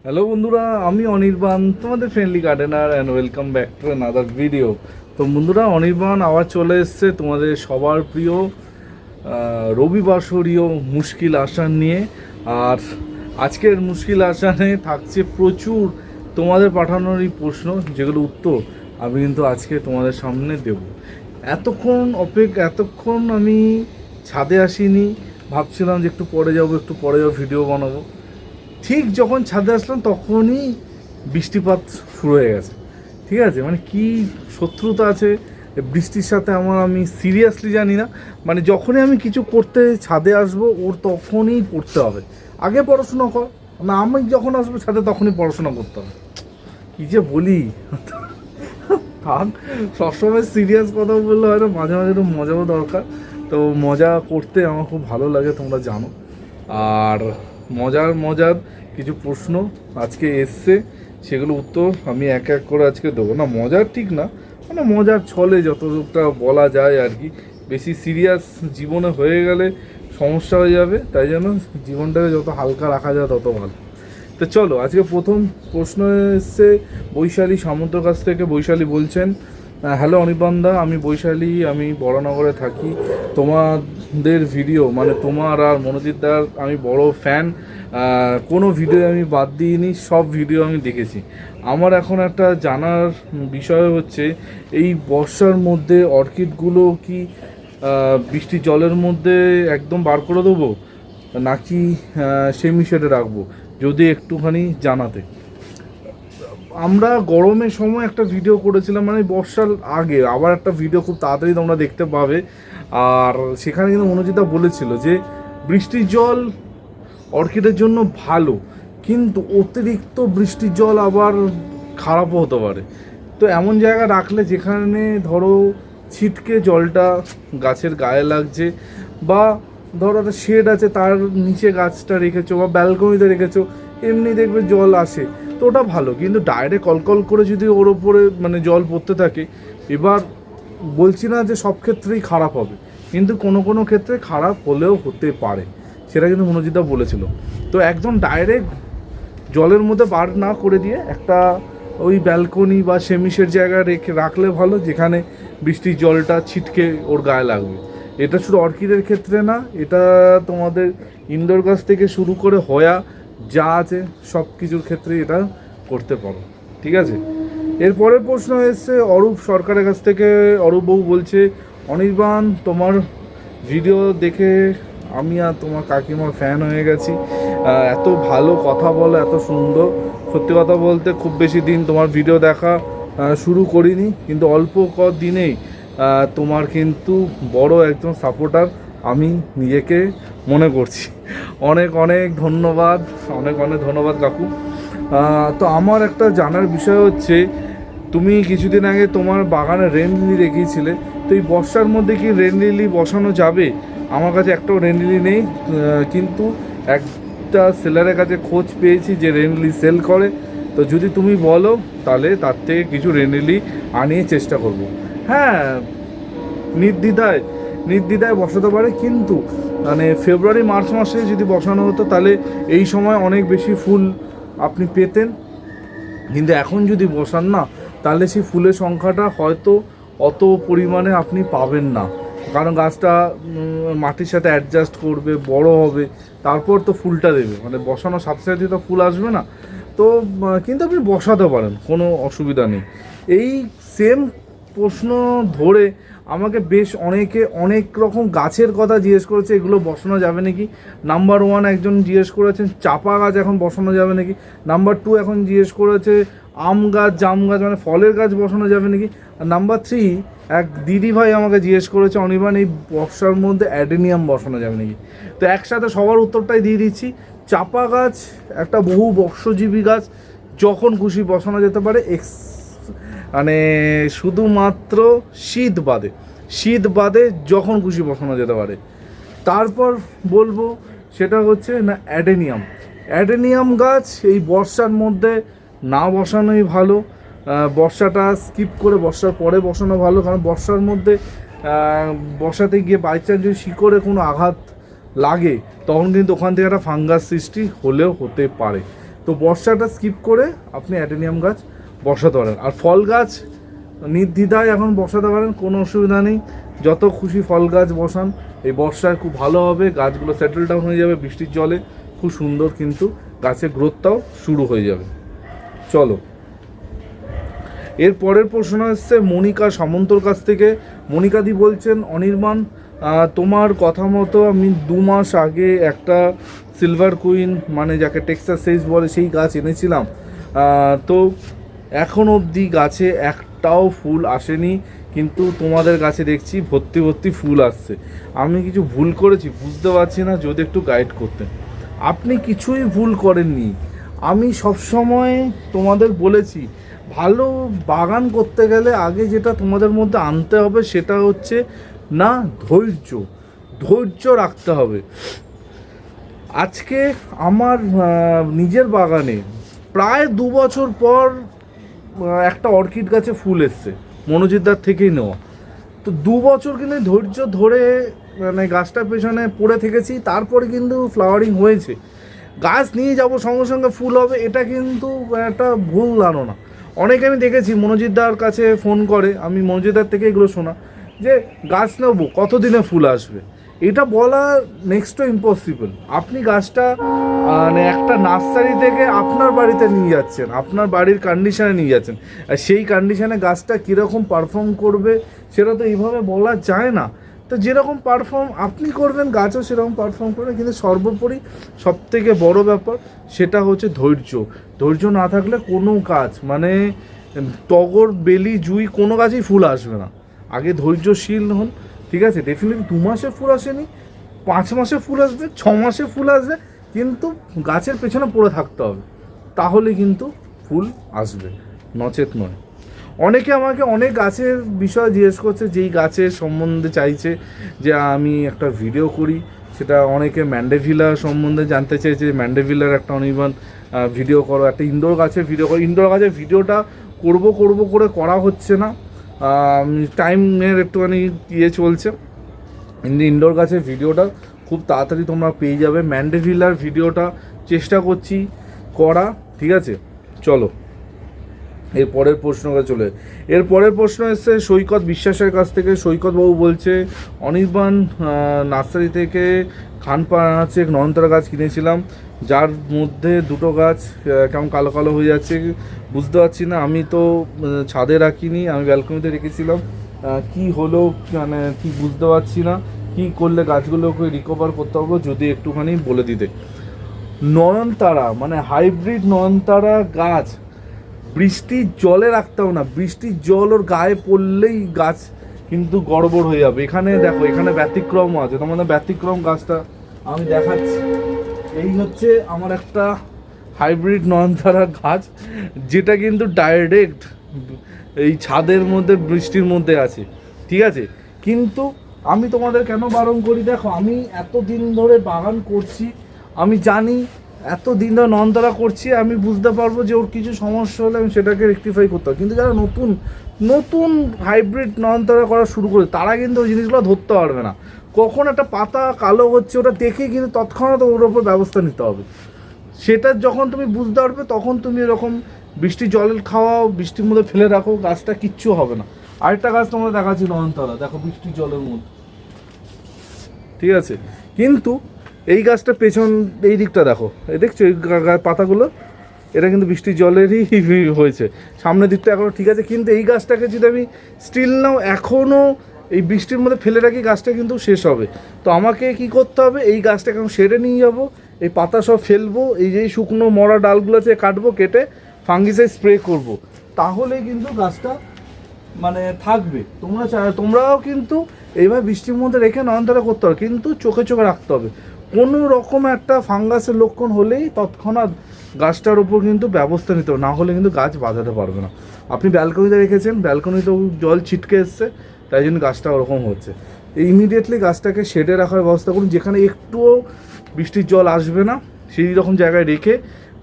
Hello বন্ধুরা, আমি অনির্বাণ, তোমাদের friendly gardener and welcome back to another video. তো বন্ধুরা, অনির্বাণ আবার চলে এসছে তোমাদের সবার প্রিয় রবিবাসরীয় মুশকিল আসান নিয়ে। আর আজকের মুশকিল আসানে থাকছে প্রচুর তোমাদের পাঠানোরই প্রশ্ন, যেগুলো উত্তর আমি কিন্তু আজকে তোমাদের সামনে দেব। এতক্ষণ আমি ছাদে আসিনি, ভাবছিলাম যে একটু পরে যাবো ভিডিও বানাবো। ঠিক যখন ছাদে আসলাম তখনই বৃষ্টিপাত শুরু হয়ে গেছে। ঠিক আছে, মানে কি শত্রুতা আছে বৃষ্টির সাথে আমার, আমি সিরিয়াসলি জানি না। মানে যখনই আমি কিছু করতে ছাদে আসবো ওর তখনই পড়তে হবে, আগে পড়াশোনা কর না, আমি যখন আসবো ছাদে তখনই পড়াশোনা করতে হবে। কী যে বলি, থাক, সবসময় সিরিয়াস কথা বললে হয়তো মাঝে মাঝে একটু মজাও দরকার। তো মজা করতে আমার খুব ভালো লাগে, তোমরা জানো। আর মজার কিছু প্রশ্ন আজকে এসছে, সেগুলো উত্তর আমি এক এক করে আজকে দেবো। না মজার ঠিক না, মানে মজার ছলে যতটা বলা যায় আর কি। বেশি সিরিয়াস জীবনে হয়ে গেলে সমস্যা হয়ে যাবে, তাই জন্য জীবনটাকে যত হালকা রাখা যায় তত ভালো। তো চলো, আজকে প্রথম প্রশ্ন এসছে বৈশালী সামন্তর কাছ থেকে। বৈশালী বলছেন, হ্যালো অনির্বাণদা, আমি বৈশালী, আমি বড়নগরে থাকি। তোমাদের ভিডিও, মানে তোমার আর মনোজিৎদার আমি বড় ফ্যান। কোনো ভিডিও আমি বাদ দিইনি, সব ভিডিও আমি দেখেছি। আমার এখন একটা জানার বিষয় হচ্ছে, এই বর্ষার মধ্যে অর্কিডগুলো কি বৃষ্টির জলের মধ্যে একদম বার করে দেবো, নাকি সেমি শেডে রাখবো, যদি একটুখানি জানাতে। আমরা গরমের সময় একটা ভিডিও করেছিলাম, মানে বর্ষার আগে আবার একটা ভিডিও খুব তাড়াতাড়ি তোমরা দেখতে পাবে। আর সেখানে কিন্তু মনোজিতা বলেছিল যে বৃষ্টির জল অর্কিডের জন্য ভালো, কিন্তু অতিরিক্ত বৃষ্টির জল আবার খারাপও হতে পারে। তো এমন জায়গা রাখলে যেখানে ধরো ছিটকে জলটা গাছের গায়ে লাগছে, বা ধরো একটা শেড আছে তার নিচে গাছটা রেখেছো, বা ব্যালকনিতে রেখেছো, এমনি দেখবে জল আসে, তো ওটা ভালো। কিন্তু ডাইরেক্ট কলকল করে যদি ওর ওপরে মানে জল পড়তে থাকে, এবার বলছি না যে সব ক্ষেত্রেই খারাপ হবে, কিন্তু কোনো কোনো ক্ষেত্রে খারাপ হলেও হতে পারে, সেটা কিন্তু মনোজিৎদা বলেছিল। তো একদম ডাইরেক্ট জলের মধ্যে বার না করে দিয়ে একটা ওই ব্যালকনি বা সেমিশের জায়গায় রাখলে ভালো, যেখানে বৃষ্টির জলটা ছিটকে ওর গায়ে লাগবে। এটা শুধু অর্কিডের ক্ষেত্রে না, এটা তোমাদের ইনডোর গাছ থেকে শুরু করে হয়া যা আছে সব কিছুর ক্ষেত্রে এটা করতে পারো। ঠিক আছে, এরপরের প্রশ্ন এসছে অরূপ সরকারের কাছ থেকে। অরূপ বাবু বলছে, অনির্বাণ, তোমার ভিডিও দেখে আমি আর তোমার কাকিমার ফ্যান হয়ে গেছি। এত ভালো কথা বলো, এত সুন্দর। সত্যি কথা বলতে খুব বেশি দিন তোমার ভিডিও দেখা শুরু করিনি, কিন্তু অল্প দিনেই তোমার কিন্তু বড় একজন সাপোর্টার আমি নিজেকে মনে করছি। অনেক অনেক ধন্যবাদ, অনেক অনেক ধন্যবাদ কাকু। তো আমার একটা জানার বিষয় হচ্ছে, তুমি কিছুদিন আগে তোমার বাগানে রেন লিলি দেখিয়েছিলে, তো এই বর্ষার মধ্যে কি রেন লিলি বসানো যাবে? আমার কাছে একটাও রেন লিলি নেই, কিন্তু একটা সেলারের কাছে খোঁজ পেয়েছি যে রেন লিলি সেল করে। তো যদি তুমি বলো তাহলে তার থেকে কিছু রেন লিলি আনিয়ে চেষ্টা করব। হ্যাঁ, নির্দ্বিধায় বসাতে পারে, কিন্তু মানে ফেব্রুয়ারি মার্চ মাসে যদি বসানো হতো তাহলে এই সময় অনেক বেশি ফুল আপনি পেতেন। কিন্তু এখন যদি বসান না, তাহলে সেই ফুলের সংখ্যাটা হয়তো অত পরিমাণে আপনি পাবেন না, কারণ গাছটা মাটির সাথে অ্যাডজাস্ট করবে, বড় হবে, তারপর তো ফুলটা দেবে। মানে বসানোর সাথে সাথে তো ফুল আসবে না। তো কিন্তু আপনি বসাতে পারেন, কোনো অসুবিধা নেই। এই সেম প্রশ্ন ধরে আমাকে বেশ অনেকে অনেক রকম গাছের কথা জিজ্ঞেস করেছে, এগুলো বসানো যাবে নাকি। নাম্বার 1 একজন জিজ্ঞেস করেছেন চাপা গাছ এখন বসানো যাবে নাকি। নাম্বার 2 এখন জিজ্ঞেস করেছে আম গাছ, জাম গাছ, মানে ফলের গাছ বসানো যাবে নাকি। আর নাম্বার 3 এক দিদি ভাই আমাকে জিজ্ঞেস করেছে, অনির্বাণ, এই বর্ষার মধ্যে অ্যাডেনিয়াম বসানো যাবে নাকি। তো একসাথে সবার উত্তরটাই দিয়ে দিচ্ছি। চাপা গাছ একটা বহু বর্ষজীবী গাছ, যখন খুশি বসানো যেতে পারে, মানে শুধুমাত্র শীত বাদে যখন খুশি বসানো যেতে পারে। তারপর বলবো সেটা হচ্ছে না অ্যাডেনিয়াম গাছ এই বর্ষার মধ্যে না বসানোই ভালো। বর্ষাটা স্কিপ করে বর্ষার পরে বসানো ভালো, কারণ বর্ষার মধ্যে বর্ষাতে গিয়ে বাই চান্স যদি শিকড়ে কোনো আঘাত লাগে, তখন কিন্তু ওখান থেকে একটা ফাঙ্গাস সৃষ্টি হলেও হতে পারে। তো বর্ষাটা স্কিপ করে আপনি অ্যাডেনিয়াম গাছ বসাতে পারেন। আর ফল গাছ নির্দ্বিধায় এখন বসাতে পারেন, কোনো অসুবিধা নেই। যত খুশি ফল গাছ বসান, এই বর্ষায় খুব ভালো হবে, গাছগুলো সেটেল ডাউন হয়ে যাবে বৃষ্টির জলে, খুব সুন্দর কিন্তু গাছের গ্রোথটাও শুরু হয়ে যাবে। চলো, এর পরের প্রশ্ন এসছে মনিকা সামন্তর কাছ থেকে। মনিকাদি বলছেন, অনির্বাণ তোমার কথা মতো আমি 2 মাস আগে একটা সিলভার কুইন, মানে যাকে টেক্সাস সেইজ বলে, সেই গাছ এনেছিলাম। তো এখন অবধি গাছে একটাও ফুল আসেনি, কিন্তু তোমাদের গাছে দেখছি ভর্তি ভর্তি ফুল আসছে। আমি কিছু ভুল করেছি বুঝতে পারছি না, যদি একটু গাইড করতেন। আপনি কিছুই ভুল করেননি। আমি সবসময় তোমাদের বলেছি, ভালো বাগান করতে গেলে আগে যেটা তোমাদের মধ্যে আনতে হবে সেটা হচ্ছে না ধৈর্য রাখতে হবে। আজকে আমার নিজের বাগানে প্রায় 2 বছর পর একটা অর্কিড গাছে ফুল এসছে, মনোজিৎদার থেকেই নেওয়া। তো 2 বছর কিন্তু ধৈর্য ধরে মানে গাছটার পেছনে পড়ে থেকেছি, তারপরে কিন্তু ফ্লাওয়ারিং হয়েছে। গাছ নিয়ে যাব সঙ্গে সঙ্গে ফুল হবে, এটা কিন্তু একটা ভুল ধারণা। অনেকে আমি দেখেছি মনোজিৎদার কাছে ফোন করে, আমি মনোজিৎদার থেকে এগুলো শোনা যে গাছ নেবো কতদিনে ফুল আসবে, এটা বলা নেক্সট টু ইম্পসিবল। আপনি গাছটা মানে একটা নার্সারি থেকে আপনার বাড়িতে নিয়ে যাচ্ছেন, আপনার বাড়ির কন্ডিশনে নিয়ে যাচ্ছেন, আর সেই কন্ডিশনে গাছটা কীরকম পারফর্ম করবে সেটা তো এইভাবে বলা যায় না। তো যেরকম পারফর্ম আপনি করবেন গাছও সেরকম পারফর্ম করবে, কিন্তু সর্বোপরি সবথেকে বড় ব্যাপার সেটা হচ্ছে ধৈর্য না থাকলে কোনো গাছ মানে টগর, বেলি, জুঁই কোনো গাছেই ফুল আসবে না। আগে ধৈর্যশীল হন, ঠিক আছে? ডেফিনেটলি 2 মাসে ফুল আসেনি, 5 মাসে ফুল আসবে, 6 মাসে ফুল আসবে, কিন্তু গাছের পেছনে পড়ে থাকতে হবে, তাহলে কিন্তু ফুল আসবে, নচেত নয়। অনেকে আমাকে অনেক গাছের বিষয় জিজ্ঞেস করছে, যেই গাছের সম্বন্ধে চাইছে যে আমি একটা ভিডিও করি, সেটা অনেকে ম্যান্ডেভিলা সম্বন্ধে জানতে চেয়েছে, ম্যান্ডেভিলার একটা অনির্বাণ ভিডিও করো, একটা ইনডোর গাছের ভিডিও করো। ইনডোর গাছের ভিডিওটা করব করে করা হচ্ছে না, টাইমের একটুখানি চলছে। ইনডোর গাছের ভিডিওটা খুব তাড়াতাড়ি তোমরা পেয়ে যাবে। ম্যান্ডেভিলার ভিডিওটা চেষ্টা করছি করা, ঠিক আছে? চলো এর পরের প্রশ্নটা চলে। এর পরের প্রশ্ন এসছে সৈকত বিশ্বাসের কাছ থেকে। সৈকতবাবু বলছে, অনির্বাণ নার্সারি থেকে খানপাড়াচ্ছে নয়নতারা গাছ কিনেছিলাম, যার মধ্যে 2টো গাছ কেমন কালো কালো হয়ে যাচ্ছে, বুঝতে পারছি না। আমি তো ছাদে রাখিনি, আমি ব্যালকনিতে রেখেছিলাম, কি হলো মানে কি বুঝতে পারছি না, কি করলে গাছগুলোকে রিকভার করতে হবে যদি একটুখানি বলে দিতে। নয়নতারা মানে হাইব্রিড নয়নতারা গাছ বৃষ্টির জলে রাখতে হবে না, বৃষ্টির জল ওর গায়ে পড়লেই গাছ কিন্তু গড়বড় হয়ে যাবে। এখানে দেখো, এখানে ব্যতিক্রম আছে, তোমাদের ব্যতিক্রম গাছটা আমি দেখাচ্ছি। এই হচ্ছে আমার একটা হাইব্রিড নয়নতারা গাছ, যেটা কিন্তু ডাইরেক্ট এই ছাদের মধ্যে বৃষ্টির মধ্যে আছে, ঠিক আছে? কিন্তু আমি তোমাদের কেন বারণ করি, দেখো আমি এতদিন ধরে বাগান করছি, আমি জানি এত দিন ধরে নয়নতারা করছি, আমি বুঝতে পারবো যে ওর কিছু সমস্যা হলে আমি সেটাকে রেকটিফাই করতে হবে। কিন্তু যারা নতুন হাইব্রিড নয়নতারা করা শুরু করে, তারা কিন্তু ওই জিনিসগুলো ধরতে পারবে না। কখন একটা পাতা কালো হচ্ছে ওটা দেখে কিন্তু তৎক্ষণাৎ ওর ওপর ব্যবস্থা নিতে হবে। সেটা যখন তুমি বুঝতে পারবে, তখন তুমি এরকম বৃষ্টি জল খাওয়াও, বৃষ্টির মধ্যে ফেলে রাখো, গাছটা কিচ্ছু হবে না। আরেকটা গাছ তোমরা দেখাচ্ছি নয়নতারা, দেখো বৃষ্টির জলের মধ্যে, ঠিক আছে? কিন্তু এই গাছটা পেছন এই দিকটা দেখো, এই দেখছো এই পাতাগুলো, এটা কিন্তু বৃষ্টির জলেরই হয়েছে। সামনের দিকটা এখনও ঠিক আছে, কিন্তু এই গাছটাকে যদি আমি স্টিল নাও এখনও এই বৃষ্টির মধ্যে ফেলে রাখি, গাছটা কিন্তু শেষ হবে। তো আমাকে কি করতে হবে, এই গাছটাকে আমি শেডে নিয়ে যাব, এই পাতা সব ফেলবো, এই যে শুকনো মরা ডালগুলো আছে কাটবো, কেটে ফাঙ্গিসাইড স্প্রে করব, তাহলেই কিন্তু গাছটা মানে থাকবে। তোমরাও কিন্তু এইভাবে বৃষ্টির মধ্যে রেখে নয়নতারা করতে হবে, কিন্তু চোখে রাখতে হবে। কোনো রকম একটা ফাঙ্গাসের লক্ষণ হলেই তৎক্ষণাৎ গাছটার উপর কিন্তু ব্যবস্থা নিতে হবে, না হলে কিন্তু গাছ বাঁধাতে পারবে না। আপনি ব্যালকনিতে রেখেছেন, ব্যালকনিতেও জল ছিটকে এসছে, তাই জন্য গাছটা ওরকম হচ্ছে। ইমিডিয়েটলি গাছটাকে শেডে রাখার ব্যবস্থা করুন, যেখানে একটুও বৃষ্টির জল আসবে না, সেই রকম জায়গায় রেখে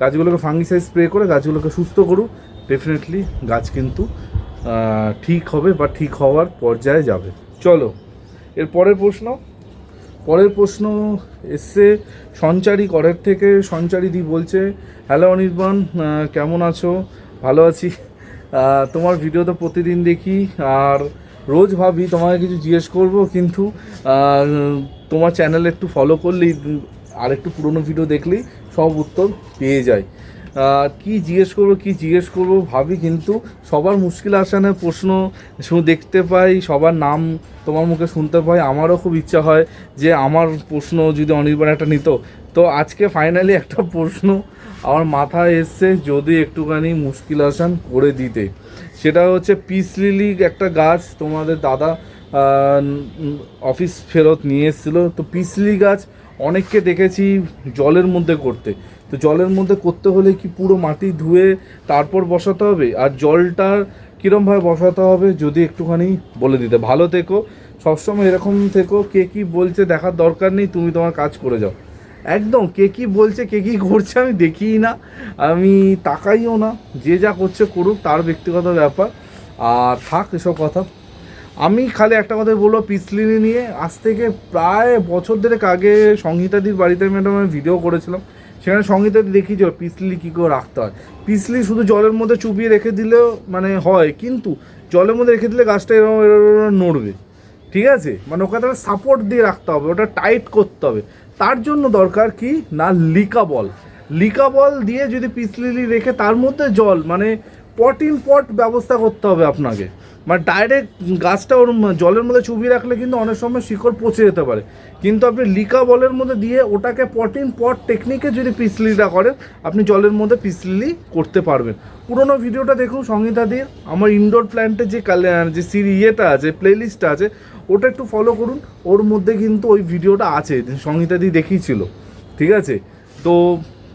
গাছগুলোকে ফাঙ্গিসাইড স্প্রে করে গাছগুলোকে সুস্থ করুন। ডেফিনেটলি গাছ কিন্তু ঠিক হবে বা ঠিক হওয়ার পর্যায়ে যাবে। চলো এর পরের পরের প্রশ্ন এসছে সঞ্চারী করের থেকে। সঞ্চারী দি বলছে, হ্যালো অনির্বাণ, কেমন আছো? ভালো আছি। তোমার ভিডিও তো প্রতিদিন দেখি আর রোজ ভাবি তোমাকে কিছু জিজ্ঞেস করব, কিন্তু তোমার চ্যানেল একটু ফলো করলেই আর একটু পুরনো ভিডিও দেখলেই সব উত্তর পেয়ে যায়। কি জিজ্ঞেস করবো ভাবি, কিন্তু সবার মুশকিল আসানের প্রশ্ন দেখতে পাই, সবার নাম তোমার মুখে শুনতে পাই। আমারও খুব ইচ্ছা হয় যে আমার প্রশ্ন যদি অনির্বাণ একটা নিত। তো আজকে ফাইনালি একটা প্রশ্ন আমার মাথায় এসছে, যদি একটুখানি মুশকিল আসান করে দিতে। সেটা হচ্ছে পিস লিলি একটা গাছ তোমাদের দাদা অফিস ফেরত নিয়ে এসেছিলো। তো পিস লিলি গাছ অনেককে দেখেছি জলের মধ্যে করতে। তো জলের মধ্যে করতে হলে কি পুরো মাটি ধুয়ে তারপর বসাতে হবে? আর জলটা কীরমভাবে বসাতে হবে যদি একটুখানি বলে দিতে। ভালো থেকো, সবসময় এরকম থেকো। কে কী বলছে দেখার দরকার নেই, তুমি তোমার কাজ করে যাও। একদম কে কী বলছে কে কী করছে আমি দেখিই না, আমি তাকাইও না। যে যা করছে করুক, তার ব্যক্তিগত ব্যাপার। আর থাক এসব কথা। আমি খালি একটা কথাই বলবো, পিসলিনি নিয়ে আজ থেকে প্রায় বছর দেড়েক আগে সংহিতাদির বাড়িতে ম্যাডাম আমি ভিডিও করেছিলাম। সেখানে সংহিতাদি দেখিয়েছিল পিসলি কী করে রাখতে হয়। পিসলি শুধু জলের মধ্যে চুবিয়ে রেখে দিলেও মানে হয়, কিন্তু জলের মধ্যে রেখে দিলে গাছটা এরকম নড়বে। ঠিক আছে, মানে ওকে তাহলে সাপোর্ট দিয়ে রাখতে হবে, ওটা টাইট করতে হবে। তার জন্য দরকার কি না, লিকা বল দিয়ে যদি পিসলিলি রেখে তার মধ্যে জল মানে পট ইন পট ব্যবস্থা করতে হবে আপনাকে। মানে ডাইরেক্ট গাছটা ওর জলের মধ্যে চুবিয়ে রাখলে কিন্তু অনেক সময় শিকড় পচে যেতে পারে। কিন্তু আপনি লিকা বলের মধ্যে দিয়ে ওটাকে পট ইন পট টেকনিকে যদি পিসলিটা করেন, আপনি জলের মধ্যে পিসলিলি করতে পারবেন। পুরোনো ভিডিওটা দেখুন সংহিতাদির, আমার ইনডোর প্ল্যান্টের যে ইয়েটা আছে, প্লেলিস্টটা আছে, ওটা একটু ফলো করুন। ওর মধ্যে কিন্তু ওই ভিডিওটা আছে, সংহিতাদি দেখিয়েছিল। ঠিক আছে, তো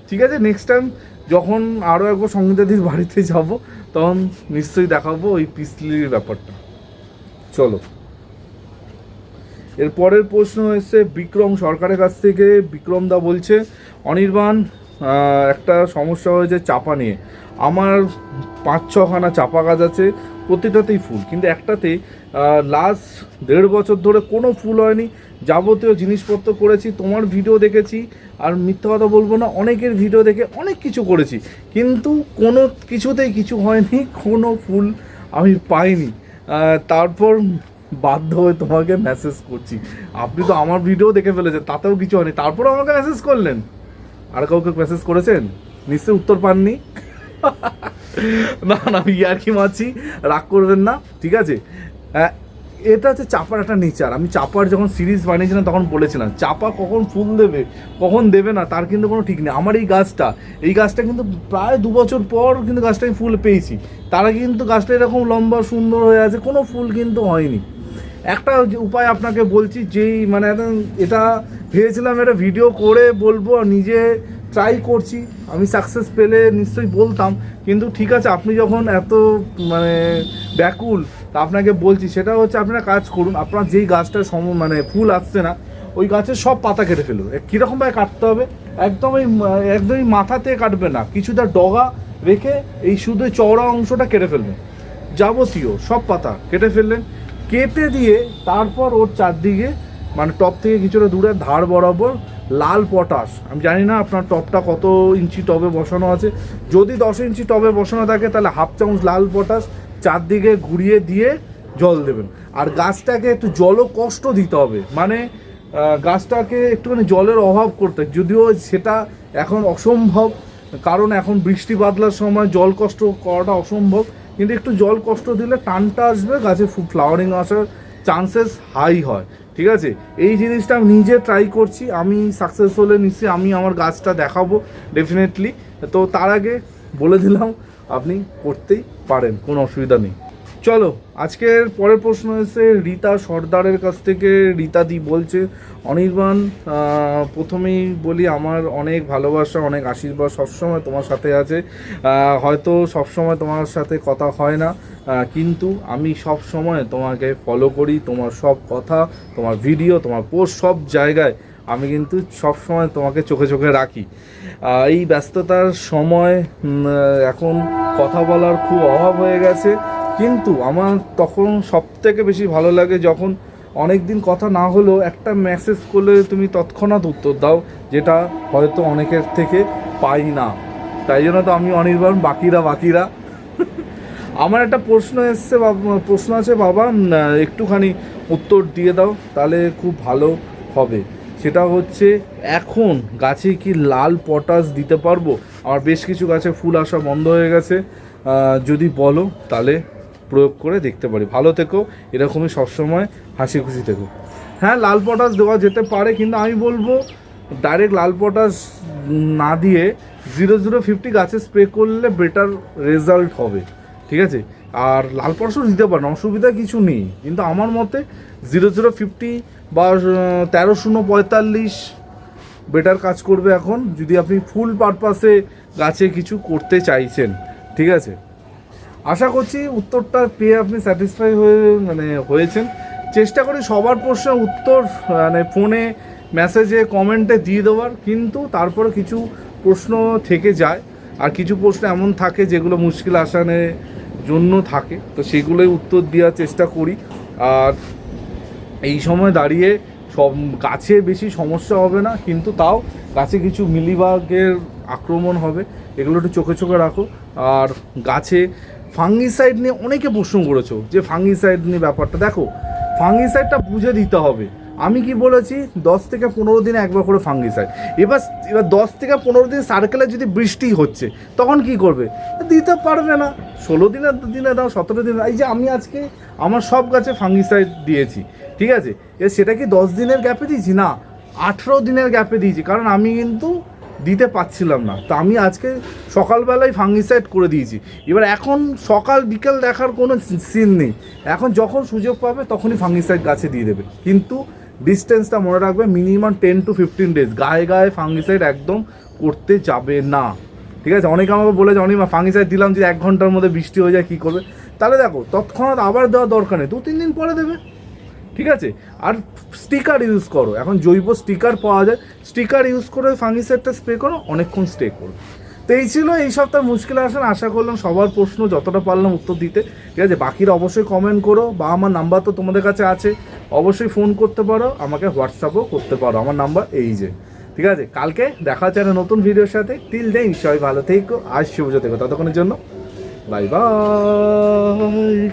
ঠিক আছে, নেক্সট টাইম যখন আরও একবার সংহিতাদির বাড়িতে যাব তখন নিশ্চয়ই দেখাবো ওই পিসলির ব্যাপারটা। চলো, এর পরের প্রশ্ন এসছে বিক্রম সরকারের কাছ থেকে। বিক্রম দা বলছে, অনির্বাণ, একটা সমস্যা হয়েছে চাপা নিয়ে। আমার 5-6খানা চাপা গাছ আছে, প্রতিটাতেই ফুল, কিন্তু একটাতে লাস্ট 1.5 বছর ধরে কোনো ফুল হয়নি। যাবতীয় জিনিসপত্র করেছি, তোমার ভিডিও দেখেছি, আর মিথ্যা কথা বলবো না, অনেকের ভিডিও দেখে অনেক কিছু করেছি, কিন্তু কোনো কিছুতেই কিছু হয়নি, কোনো ফুল আমি পাইনি। তারপর বাধ্য হয়ে তোমাকে মেসেজ করছি। আপনি তো আমার ভিডিও দেখে ফেলেছেন, তাতেও কিছু হয়নি, তারপরে আমাকে মেসেজ করলেন। আর কাউকে মেসেজ করেছেন? নিশ্চয়ই উত্তর পাননি। না না, আমি ইয়ার্কি মারছি, রাগ করবেন না, ঠিক আছে। এটা হচ্ছে চাপার একটা নেচার। আমি চাপার যখন সিরিজ বানিয়েছিলাম তখন বলেছিলাম, চাপা কখন ফুল দেবে কখন দেবে না তার কিন্তু কোনো ঠিক নেই। আমার এই গাছটা কিন্তু প্রায় 2 বছর পর কিন্তু গাছটা আমি ফুল পেয়েছি। তারা কিন্তু গাছটা এরকম লম্বা সুন্দর হয়ে আছে, কোনো ফুল কিন্তু হয়নি। একটা উপায় আপনাকে বলছি, যেই মানে এটা ভেবেছিলাম এটা ভিডিও করে বলবো, নিজে ট্রাই করছি, আমি সাকসেস পেলে নিশ্চয়ই বলতাম, কিন্তু ঠিক আছে আপনি যখন এত মানে ব্যাকুল, তা আপনাকে বলছি। সেটা হচ্ছে আপনারা কাজ করুন, আপনার যেই গাছটা মানে ফুল আসছে না ওই গাছের সব পাতা কেটে ফেলুন। কীরকমভাবে কাটতে হবে, একদমই মাথাতে কাটবে না, কিছুটা ডগা রেখে এই শুধু চওড়া অংশটা কেটে ফেলবেন। যাবতীয় সব পাতা কেটে ফেললেন, কেটে দিয়ে তারপর ওর চারদিকে মানে টপ থেকে কিছুটা দূরে ধার বরাবর লাল পটাশ, আমি জানি না আপনার টবটা কত ইঞ্চি টবে বসানো আছে, যদি 10 ইঞ্চি টবে বসানো থাকে তাহলে 1/2 চামচ লাল পটাশ চারদিকে ঘুরিয়ে দিয়ে জল দেবেন। আর গাছটাকে একটু জলকষ্ট দিতে হবে, মানে গাছটাকে একটুখানি জলের অভাব করতে, যদিও সেটা এখন অসম্ভব, কারণ এখন বৃষ্টি বাদলার সময় জল কষ্ট করাটা অসম্ভব, কিন্তু একটু জল কষ্ট দিলে টানটা আসবে, গাছে ফ্লাওয়ারিং আসার চান্সেস হাই হয়। ঠিক আছে, এই জিনিসটা আমি নিজে ট্রাই করছি, আমি সাকসেস হলে নিশ্চয়ই আমি আমার গাছটা দেখাবো ডেফিনেটলি। তো তার আগে বলে দিলাম আপনি করতেই পারেন, কোনো অসুবিধা নেই। চলো, আজকের পরের প্রশ্ন এসে রীতা সর্দারের কাছ থেকে। রীতা দি বলছে, অনির্বাণ, প্রথমেই বলি আমার অনেক ভালোবাসা, অনেক আশীর্বাদ সবসময় তোমার সাথে আছে। হয়তো সবসময় তোমার সাথে কথা হয় না, কিন্তু আমি সব সময় তোমাকে ফলো করি, তোমার সব কথা, তোমার ভিডিও, তোমার পোস্ট, সব জায়গায় আমি কিন্তু সব সময় তোমাকে চোখে চোখে রাখি। এই ব্যস্ততার সময় এখন কথা বলার খুব অভাব হয়ে গেছে, কিন্তু আমার তখন সবথেকে বেশি ভালো লাগে যখন অনেক দিন কথা না হলেও একটা মেসেজ করলে তুমি তৎক্ষণাৎ উত্তর দাও, যেটা হয়তো অনেকের থেকে পাই না। তাই জন্য তো আমি অনির্বাণ, বাকিরা আমার একটা প্রশ্ন এসছে, প্রশ্ন আছে বাবা, একটুখানি উত্তর দিয়ে দাও তাহলে খুব ভালো হবে। সেটা হচ্ছে, এখন গাছে কি লাল পটাশ দিতে পারবো? আমার বেশ কিছু গাছে ফুল আসা বন্ধ হয়ে গেছে, যদি বলো তাহলে প্রয়োগ করে দেখতে পারি। ভালো থেকো, এরকমই সবসময় হাসি খুশি থেকো। হ্যাঁ, লাল পটাশ দেওয়া যেতে পারে, কিন্তু আমি বলবো ডাইরেক্ট লাল পটাশ না দিয়ে 0050 গাছে স্প্রে করলে বেটার রেজাল্ট হবে, ঠিক আছে? আর লাল পটাশও দিতে পারেন, অসুবিধা কিছু নেই, কিন্তু আমার মতে 0050 বা 13-045 বেটার কাজ করবে এখন, যদি আপনি ফুল পারপাসে গাছে কিছু করতে চাইছেন, ঠিক আছে? আশা করছি উত্তরটা পেয়ে আপনি স্যাটিসফাই হয়েছেন। চেষ্টা করি সবার প্রশ্নের উত্তর ফোনে, মেসেজে, কমেন্টে দিয়ে দেওয়ার, কিন্তু তারপরে কিছু প্রশ্ন থেকে যায়, আর কিছু প্রশ্ন এমন থাকে যেগুলো মুশকিল আসানের জন্য থাকে, তো সেগুলোই উত্তর দেওয়ার চেষ্টা করি। আর এই সময় দাঁড়িয়ে সব গাছে বেশি সমস্যা হবে না, কিন্তু তাও গাছে কিছু মিলিবাগের আক্রমণ হবে, এগুলো একটু চোখে চোখে রাখো। আর গাছে ফাঙ্গিসাইড নিয়ে অনেকে প্রশ্ন করেছো, যে ফাঙ্গিসাইড নিয়ে ব্যাপারটা দেখো, ফাঙ্গিসাইডটা বুঝে দিতে হবে। আমি কি বলেছি, 10 থেকে 15 দিনে একবার করে ফাঙ্গিসাইড। এবার 10 থেকে 15 দিন সার্কেলে যদি বৃষ্টি হচ্ছে, তখন কি করবে? দিতে পারবে না। 16 দিনে দাও, 17 দিনে। এই যে আমি আজকে আমার সব গাছে ফাঙ্গিসাইড দিয়েছি, ঠিক আছে? সেটা কি 10 দিনের গ্যাপে দিয়েছি? না, 18 দিনের গ্যাপে দিয়েছি, কারণ আমি কিন্তু দিতে পারছিলাম না। তো আমি আজকে সকালবেলায় ফাঙ্গিসাইড করে দিয়েছি। এবার এখন সকাল বিকেল দেখার কোনো সিন নেই, এখন যখন সুযোগ পাবে তখনই ফাঙ্গিসাইড গাছে দিয়ে দেবে, কিন্তু ডিস্টেন্সটা মনে রাখবে, মিনিমাম 10 to 15 ডেজ গায়ে ফাঙ্গিসাইড একদম করতে যাবে না, ঠিক আছে? অনেকে আমাকে বলেছে, অনিমা ফাঙ্গিসাইড দিলাম, যে 1 ঘন্টার মধ্যে বৃষ্টি হয়ে যায়, কী করবে? তাহলে দেখো, তৎক্ষণাৎ আবার দেওয়ার দরকার নেই, 2-3 দিন পরে দেবে, ঠিক আছে? আর স্টিকার ইউজ করো, এখন জৈব স্টিকার পাওয়া যায়, স্টিকার ইউজ করে ফাঙ্গিসাইডটা স্প্রে করো, অনেকক্ষণ স্টে করো। তো এই ছিল এই সপ্তাহ মুশকিল আসেন। আশা করলাম সবার প্রশ্ন যতটা পারলাম উত্তর দিতে, ঠিক আছে? বাকিরা অবশ্যই কমেন্ট করো, বা আমার নাম্বার তো তোমাদের কাছে আছে, অবশ্যই ফোন করতে পারো, আমাকে হোয়াটসঅ্যাপও করতে পারো, আমার নাম্বার এই যে, ঠিক আছে? কালকে দেখা হচ্ছে একটা নতুন ভিডিওর সাথে। টিল দেন সবাই ভালো থেকো, আর শুভ থেকো, ততক্ষণের জন্য বাই বাই।